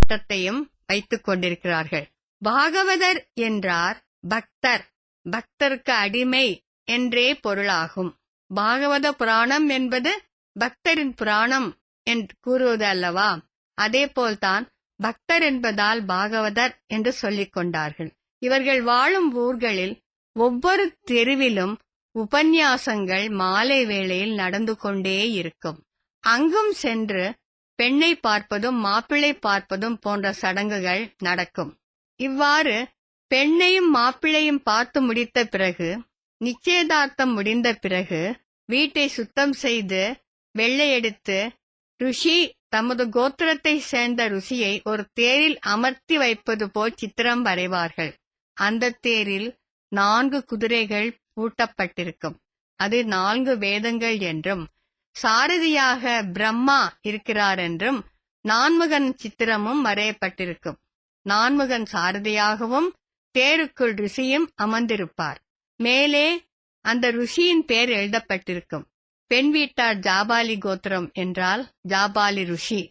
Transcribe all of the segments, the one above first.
பட்டத்தையும் வைத்துக் கொண்டிருக்கிறார்கள். பாகவதர் என்றார் பக்தர், பக்தருக்கு அடிமை என்றே பொருளாகும். பாகவத புராணம் என்பது பக்தரின் புராணம் என்று கூறுவது அல்லவா? அதேபோல்தான் பக்தர் என்பதால் பாகவதர் என்று சொல்லிக் கொண்டார்கள். இவர்கள் வாழும் ஊர்களில் ஒவ்வொரு தெருவிலும் உபன்யாசங்கள் மாலை வேளையில் நடந்து கொண்டே இருக்கும். அங்கும் சென்று பெண்ணை பார்ப்பதும் மாப்பிள்ளை பார்ப்பதும் போன்ற சடங்குகள் நடக்கும். இவ்வாறு பெண்ணையும் மாப்பிள்ளையும் பார்த்து முடித்த பிறகு, நிச்சயதார்த்தம் முடிந்த பிறகு வீட்டை சுத்தம் செய்து வெள்ளையெடுத்து ருஷி தமது கோத்திரத்தை சேர்ந்த ருஷியை ஒரு தேரில் அமர்த்தி வைப்பது போல் சித்திரம் வரைவார்கள். அந்த தேரில் 4 குதிரைகள் பூட்டப்பட்டிருக்கும். அது 4 வேதங்கள் என்றும் சாரதியாக பிரம்மா இருக்கிறார் என்றும் நான்முகன் சித்திரமும் வரையப்பட்டிருக்கும். நான்முகன் சாரதியாகவும் தேருக்குள் ருஷியும் அமர்ந்திருப்பார். மேலே அந்த ருஷியின் பெயர் எழுதப்பட்டிருக்கும். பெண் வீட்டார் ஜாபாலி கோத்திரம் என்றால் ஜாபாலி ருஷி,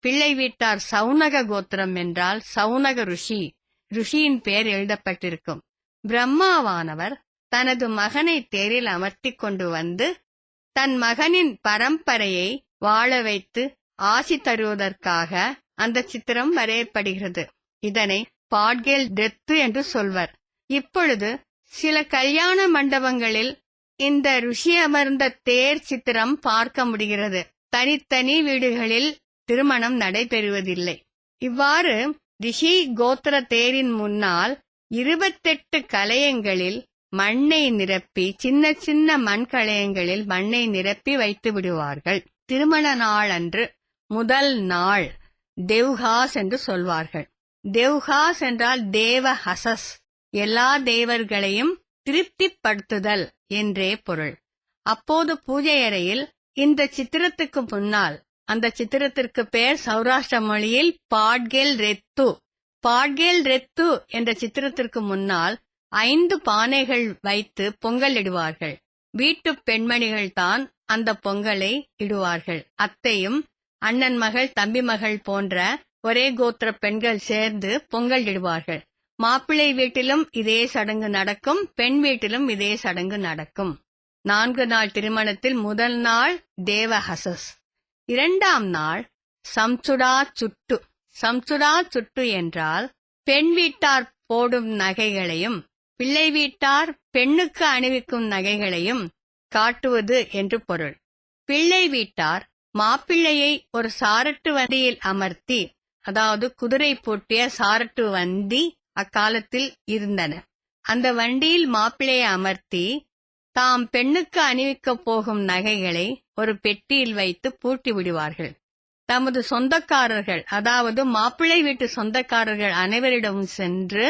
பிள்ளை வீட்டார் சவுனக கோத்திரம் என்றால் சவுனக ருஷி. ருஷியின் பெயர் எழுதப்பட்டிருக்கும். பிரம்மாவானவர் தனது மகனை தேரில் அமர்த்தி கொண்டு வந்து தன் மகனின் பரம்பரையை வாழ வைத்து ஆசி தருவதற்காக அந்த சித்திரம் வரையப்படுகிறது. இதனை பாட்கேல் டெத்து என்று சொல்வர். இப்பொழுது சில கல்யாண மண்டபங்களில் இந்த ருஷி அமர்ந்த தேர் சித்திரம் பார்க்க முடிகிறது. தனித்தனி வீடுகளில் திருமணம் நடைபெறுவதில்லை. இவ்வாறு ரிஷி கோத்திர தேரின் முன்னால் 28 கலயங்களில் மண்ணை நிரப்பி, சின்ன சின்ன மண் கலயங்களில் மண்ணை நிரப்பி வைத்து விடுவார்கள். திருமண நாள் அன்று முதல் நாள் தேவ்ஹாஸ் என்று சொல்வார்கள். தேவ்ஹாஸ் என்றால் தேவஹசஸ், எல்லா தேவர்களையும் திருப்திப்படுத்துதல் என்றே பொருள். அப்போது பூஜை அறையில் இந்த சித்திரத்துக்கு முன்னால், அந்த சித்திரத்திற்கு பெயர் சௌராஷ்டிர மொழியில் பாட்கேல் ரெத்து. பாட்கேல் ரெத்து என்ற சித்திரத்திற்கு முன்னால் 5 பானைகள் வைத்து பொங்கல் இடுவார்கள். வீட்டு பெண்மணிகள் தான் அந்த பொங்கலை இடுவார்கள். அத்தையும் அண்ணன் மகள் தம்பி மகள் போன்ற ஒரே கோத்திர பெண்கள் சேர்ந்து பொங்கல் இடுவார்கள். மாப்பிள்ளை வீட்டிலும் இதே சடங்கு நடக்கும், பெண் வீட்டிலும் இதே சடங்கு நடக்கும். 4 நாள் திருமணத்தில் முதல் நாள் தேவஹசஸ், 2ஆம் நாள் சம்சுடா சுட்டு. சம்சுடா சுட்டு என்றால் பெண் வீட்டார் போடும் நகைகளையும் பிள்ளை வீட்டார் பெண்ணுக்கு அணிவிக்கும் நகைகளையும் காட்டுவது என்று பொருள். பிள்ளை வீட்டார் மாப்பிள்ளையை ஒரு சாரட்டு வண்டியில் அமர்த்தி, அதாவது குதிரை பூட்டிய சாரட்டு வண்டி அக்காலத்தில் இருந்தன. அந்த வண்டியில் மாப்பிள்ளையை அமர்த்தி தாம் பெண்ணுக்கு அணிவிக்கப் போகும் நகைகளை ஒரு பெட்டியில் வைத்து பூட்டி விடுவார்கள். தமது சொந்தக்காரர்கள், அதாவது மாப்பிள்ளை வீட்டு சொந்தக்காரர்கள் அனைவரிடமும் சென்று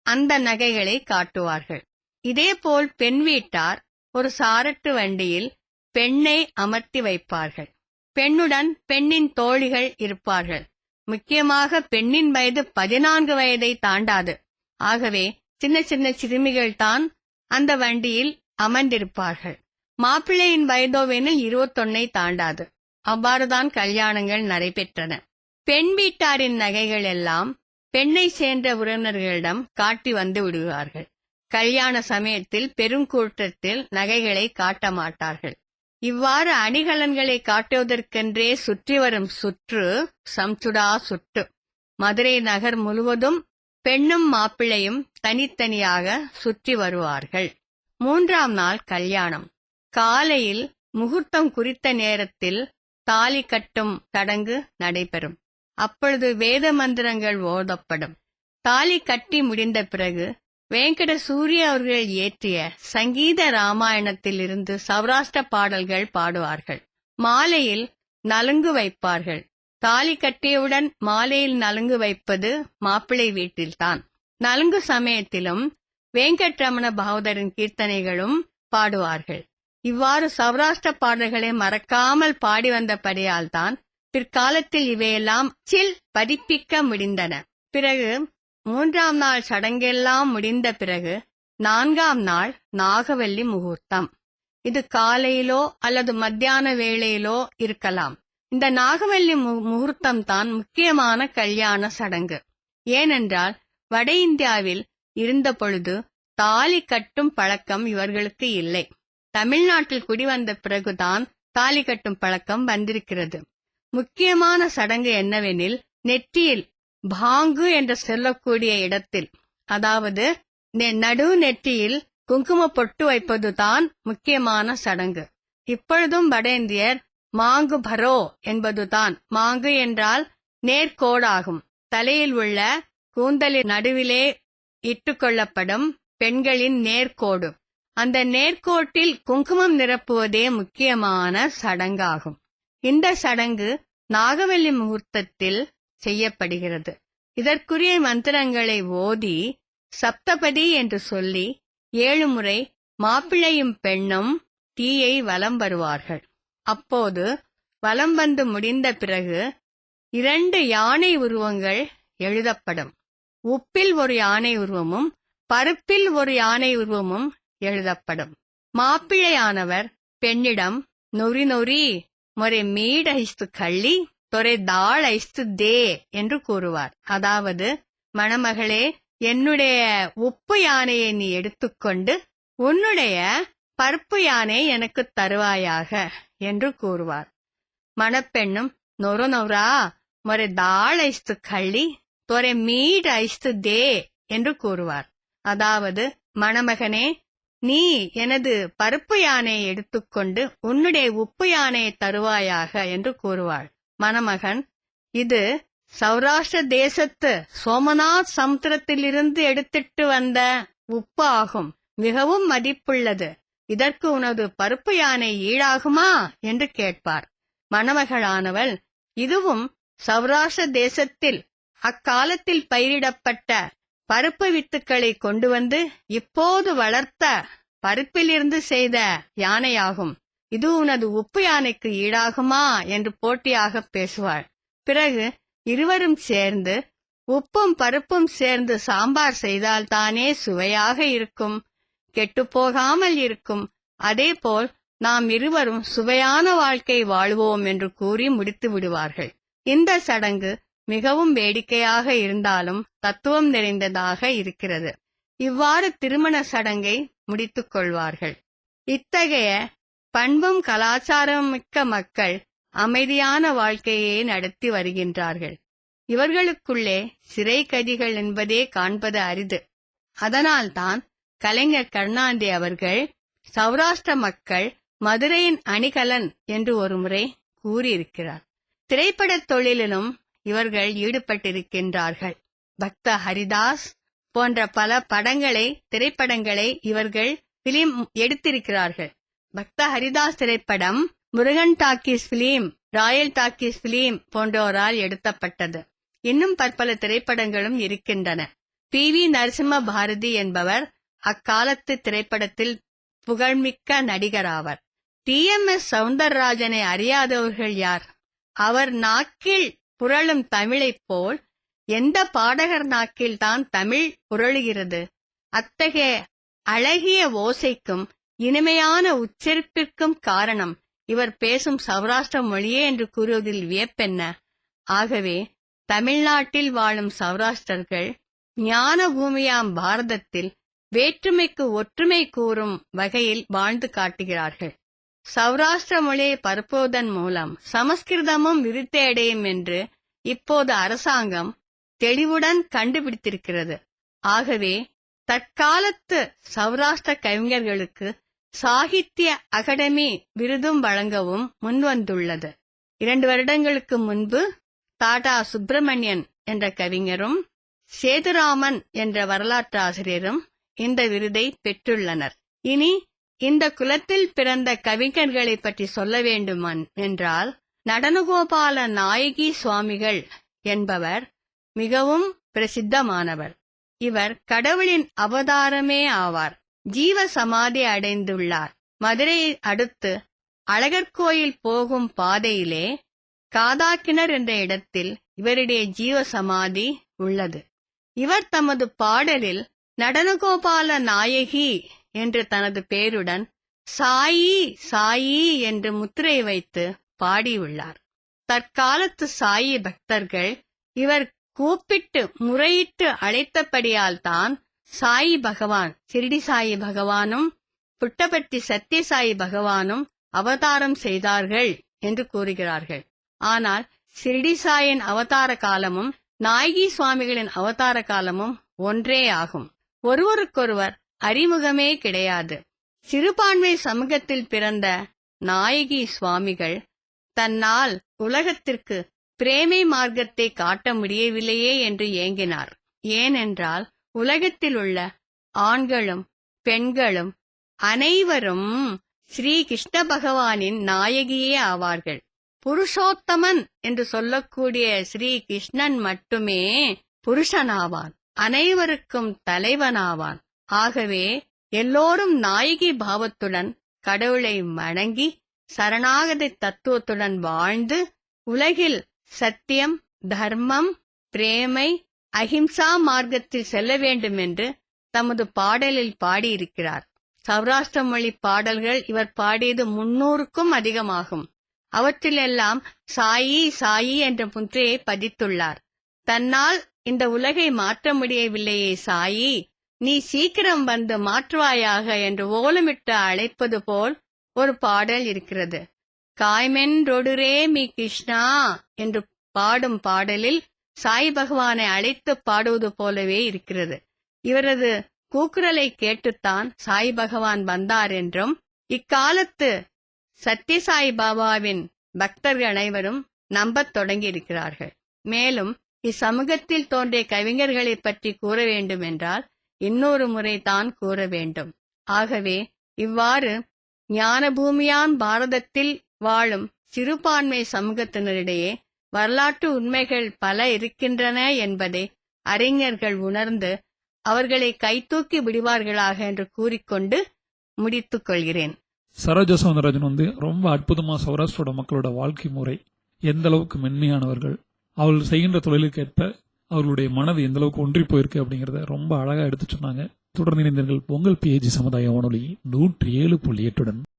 அந்த நகைகளை காட்டுவார்கள். இதேபோல் பெண் வீட்டார் ஒரு சாரட்டு வண்டியில் பெண்ணை அமர்த்தி வைப்பார்கள். பெண்ணுடன் பெண்ணின் தோழிகள் இருப்பார்கள். முக்கியமாக பெண்ணின் வயது 14 வயதை தாண்டாது. ஆகவே சின்ன சின்ன சிறுமிகள் தான் அந்த வண்டியில் அமர்ந்திருப்பார்கள். மாப்பிள்ளையின் வயதோவெனில் 21 தாண்டாது. அவ்வாறுதான் கல்யாணங்கள் நடைபெற்றன. பெண் வீட்டாரின் நகைகள் எல்லாம் பெண்ணை சேர்ந்த உறவினர்களிடம் காட்டி வந்து விடுவார்கள். கல்யாண சமயத்தில் பெருங்கூட்டத்தில் நகைகளை காட்ட மாட்டார்கள். இவ்வாறு அணிகலன்களை காட்டுவதற்கென்றே சுற்றி வரும் சுற்று சம்சுடா சுட்டு. மதுரை நகர் முழுவதும் பெண்ணும் மாப்பிள்ளையும் தனித்தனியாக சுற்றி வருவார்கள். 3ஆம் நாள் கல்யாணம். காலையில் முகூர்த்தம் குறித்த நேரத்தில் தாலி கட்டும் சடங்கு நடைபெறும். அப்பொழுது வேத மந்திரங்கள் ஓதப்படும். தாலி கட்டி முடிந்த பிறகு வெங்கட சூரிய அவர்கள் இயற்றிய சங்கீத ராமாயணத்தில் இருந்து சௌராஷ்டிர பாடல்கள் பாடுவார்கள். மாலையில் நலுங்கு வைப்பார்கள். தாலி கட்டியவுடன் மாலையில் நலுங்கு வைப்பது மாப்பிள்ளை வீட்டில்தான். நலுங்கு சமயத்திலும் வெங்கட்ரமண பாகவதரின் கீர்த்தனைகளும் பாடுவார்கள். இவ்வாறு சௌராஷ்டிர பாடல்களை மறக்காமல் பாடி வந்தபடியால் தான் பிற்காலத்தில் இவையெல்லாம் பதிப்பிக்க முடிந்தன. பிறகு 3ஆம் நாள் சடங்கெல்லாம் முடிந்த பிறகு 4ஆம் நாள் நாகவல்லி முகூர்த்தம். இது காலையிலோ அல்லது மத்தியான வேளையிலோ இருக்கலாம். இந்த நாகவல்லி முகூர்த்தம் தான் முக்கியமான கல்யாண சடங்கு. ஏனென்றால் வட இந்தியாவில் இருந்த பொழுது தாலி கட்டும் பழக்கம் இவர்களுக்கு இல்லை. தமிழ்நாட்டில் குடிவந்த பிறகுதான் தாலி கட்டும் பழக்கம் வந்திருக்கிறது. முக்கியமான சடங்கு என்னவெனில், நெற்றியில் பாங்கு என்று சொல்லக்கூடிய இடத்தில், அதாவது நடு நெற்றியில் குங்கும பொட்டு வைப்பதுதான் முக்கியமான சடங்கு. இப்பொழுதும் வட இந்தியர் மாங்கு பரோ என்பதுதான். மாங்கு என்றால் நேர்கோடாகும். தலையில் உள்ள கூந்தலின் நடுவிலே இட்டுக்கொள்ளப்படும் பெண்களின் நேர்கோடு. அந்த நேர்கோட்டில் குங்குமம் நிரப்புவதே முக்கியமான சடங்காகும். இந்த சடங்கு நாகவல்லி முகூர்த்தத்தில் செய்யப்படுகிறது. இதற்குரிய மந்திரங்களை ஓதி சப்தபதி என்று சொல்லி 7 முறை மாப்பிள்ளையும் பெண்ணும் தீயை வலம் வருவார்கள். அப்போது வலம் வந்து முடிந்த பிறகு 2 யானை உருவங்கள் எழுதப்படும். உப்பில் ஒரு யானை உருவமும் பருப்பில் ஒரு யானை உருவமும் எழுதப்படும். மாப்பிள்ளையானவர் பெண்ணிடம் நொறி நொறி மொரை மீட ஐஸ்து கள்ளி தொரை தாள் ஐஸ்து தே என்று கூறுவார். அதாவது, மணமகளே, என்னுடைய உப்பு யானையை நீ எடுத்துக்கொண்டு உன்னுடைய பருப்பு யானை எனக்கு தருவாயாக என்று கூறுவார். மணப்பெண்ணும் நொறு நொறா மொரை தாள் ஐஸ்து கள்ளி தொரை மீட ஐஸ்து தே என்று கூறுவார். அதாவது, மணமகனே, நீ எனது பருப்பு யானையை எடுத்துக்கொண்டு உன்னுடைய உப்பு யானையை தருவாயாக என்று கூறுவாள். மணமகன், இது சௌராஷ்டிர தேசத்து சோமநாத் சமுத்திரத்திலிருந்து எடுத்துட்டு வந்த உப்பு ஆகும். மிகவும் மதிப்புள்ளது. இதற்கு உனது பருப்பு யானை ஈடாகுமா என்று கேட்பார். மணமகளானவள், இதுவும் சௌராஷ்டிர தேசத்தில் அக்காலத்தில் பயிரிடப்பட்ட பருப்பு வித்துக்களை கொண்டு வந்து இப்போது வளர்த்த பருப்பிலிருந்து செய்த யானையாகும். இது உனது உப்பு யானைக்கு ஈடாகுமா என்று போட்டியாக பேசுவாள். பிறகு இருவரும் சேர்ந்து உப்பும் பருப்பும் சேர்ந்து சாம்பார் செய்தால்தானே சுவையாக இருக்கும், கெட்டுப்போகாமல் இருக்கும். அதேபோல் நாம் இருவரும் சுவையான வாழ்க்கை வாழ்வோம் என்று கூறி முடித்து விடுவார்கள். இந்த சடங்கு மிகவும் வேடிக்கையாக இருந்தாலும் தத்துவம் நிறைந்ததாக இருக்கிறது. இவ்வாறு திருமண சடங்கை முடித்துக் கொள்வார்கள். இத்தகைய பண்பும் கலாச்சாரம் மிக்க மக்கள் அமைதியான வாழ்க்கையை நடத்தி வருகின்றார்கள். இவர்களுக்குள்ளே சிறை கைதிகள் என்பதே காண்பது அரிது. அதனால்தான் கலைஞர் கருணாநிதி அவர்கள் சௌராஷ்டிர மக்கள் மதுரையின் அணிகலன் என்று ஒருமுறை கூறியிருக்கிறார். திரைப்படத் தொழிலிலும் இவர்கள் ஈடுபட்டிருக்கின்றார்கள். பக்த ஹரிதாஸ் போன்ற பல திரைப்படங்களை இவர்கள் பிலிம் எடுத்திருக்கிறார்கள். பக்த ஹரிதாஸ் திரைப்படம் Murugan Talkies Film, Royal Talkies Film போன்றோரால் எடுத்தப்பட்டது. இன்னும் பற்பல திரைப்படங்களும் இருக்கின்றன. PV நரசிம்ம பாரதி என்பவர் அக்காலத்து திரைப்படத்தில் புகழ்மிக்க நடிகராவர். TMS சவுந்தரராஜனை அறியாதவர்கள் யார்? அவர் நாக்கில் புரளும் தமிழைப் போல் எந்த பாடகர் நாக்கில் தான் தமிழ் புரளுகிறது? அத்தகைய அழகிய ஓசைக்கும் இனிமையான உச்சரிப்பிற்கும் காரணம் இவர் பேசும் சௌராஷ்டிர மொழியே என்று கூறுவதில் வியப்பென்ன? ஆகவே தமிழ்நாட்டில் வாழும் சௌராஷ்டிரர்கள் ஞான பூமியாம் பாரதத்தில் வேற்றுமைக்கு ஒற்றுமை கூறும் வகையில் வாழ்ந்து காட்டுகிறார்கள். சௌராஷ்டிர மொழியை பரப்புவதன் மூலம் சமஸ்கிருதமும் விருத்தி அடையும் என்று இப்போது அரசாங்கம் தெளிவுடன் கண்டுபிடித்திருக்கிறது. ஆகவே தற்காலத்து சௌராஷ்டிர கவிஞர்களுக்கு சாகித்ய அகாடமி விருதும் வழங்கவும் முன்வந்துள்ளது. 2 வருடங்களுக்கு முன்பு டாடா சுப்பிரமணியன் என்ற கவிஞரும் சேதுராமன் என்ற வரலாற்றாசிரியரும் இந்த விருதை பெற்றுள்ளனர். இனி இந்த குலத்தில் பிறந்த கவிஞர்களை பற்றி சொல்ல வேண்டும் என்றால், நடனகோபால நாயகி சுவாமிகள் என்பவர் மிகவும் பிரசித்தமானவர். இவர் கடவுளின் அவதாரமே ஆவார். ஜீவ சமாதி அடைந்துள்ளார். மதுரையை அடுத்து அழகர்கோயில் போகும் பாதையிலே காதாக்கிணர் என்ற இடத்தில் இவருடைய ஜீவ சமாதி உள்ளது. இவர் தமது பாடலில் நடனகோபால நாயகி என்று தனது பேருடன் சாயி சாயி என்று முத்திரை வைத்து பாடியுள்ளார். தற்காலத்து சாயி பக்தர்கள் இவர் கூப்பிட்டு முறையிட்டு அழைத்தபடியால் தான் சாயி பகவான், சிரிடி சாயி பகவானும் புட்டபர்த்தி சத்யசாயி பகவானும் அவதாரம் செய்தார்கள் என்று கூறுகிறார்கள். ஆனால் சிரிடி சாயின் அவதார காலமும் நாயகி சுவாமிகளின் அவதார காலமும் ஒன்றே ஆகும். ஒருவருக்கொருவர் அறிமுகமே கிடையாது. சிறுபான்மை சமூகத்தில் பிறந்த நாயகி சுவாமிகள் தன்னால் உலகத்திற்கு பிரேமை மார்க்கத்தை காட்ட முடியவில்லையே என்று ஏங்கினார். ஏனென்றால் உலகத்தில் உள்ள ஆண்களும் பெண்களும் அனைவரும் ஸ்ரீ கிருஷ்ண பகவானின் நாயகியே ஆவார்கள். புருஷோத்தமன் என்று சொல்லக்கூடிய ஸ்ரீ கிருஷ்ணன் மட்டுமே புருஷனாவான், அனைவருக்கும் தலைவனாவான். ஆகவே எல்லோரும் நாயகி பாவத்துடன் கடவுளை வணங்கி சரணாகதி தத்துவத்துடன் வாழ்ந்து உலகில் சத்தியம், தர்மம், பிரேமை, அஹிம்சா மார்க்கத்தில் செல்ல வேண்டும் என்று தமது பாடலில் பாடியிருக்கிறார். சௌராஷ்டிர மொழி பாடல்கள் இவர் பாடியது 300க்கும் அதிகமாகும். அவற்றிலெல்லாம் சாயி சாயி என்ற முத்திரையை பதித்துள்ளார். தன்னால் இந்த உலகை மாற்ற முடியவில்லையே சாயி, நீ சீக்கிரம் வந்து மாற்றுவாயாக என்று ஓலமிட்டு அழைப்பது போல் ஒரு பாடல் இருக்கிறது. காய்மென்றொடுரே மீ கிருஷ்ணா என்று பாடும் பாடலில் சாய் பகவானை அழைத்து பாடுவது போலவே இருக்கிறது. இவரது கூக்குரலை கேட்டுத்தான் சாய் பகவான் வந்தார் என்றும் இக்காலத்து சத்யசாய் பாபாவின் பக்தர்கள் அனைவரும் நம்பத் தொடங்கியிருக்கிறார்கள். மேலும் இச்சமூகத்தில் தோன்றிய கவிஞர்களை பற்றி கூற வேண்டும் என்றால் இன்னொரு முறைதான் கூற வேண்டும். ஆகவே இவ்வாறு ஞான பூமியான் பாரதத்தில் வாழும் சிறுபான்மை சமூகத்தினரிடையே வரலாற்று உண்மைகள் பல இருக்கின்றன என்பதை அறிஞர்கள் உணர்ந்து அவர்களை கைதூக்கி விடுவார்களாக என்று கூறிக்கொண்டு முடித்துக் கொள்கிறேன். சரோஜா சவுந்தரராஜன் ரொம்ப அற்புதமா சௌராஷ்டிரோட மக்களோட வாழ்க்கை முறை எந்த அளவுக்கு மென்மையானவர்கள், அவர்கள் செய்கின்ற தொழிலுக்கேற்ப அவர்களுடைய மனது எந்த அளவுக்கு ஒன்றி போயிருக்கு அப்படிங்கறத ரொம்ப அழகா எடுத்து சொன்னாங்க. தொடர்ந்து இணைந்தீர்கள் உங்கள் PAG சமுதாய வானொலி 107.8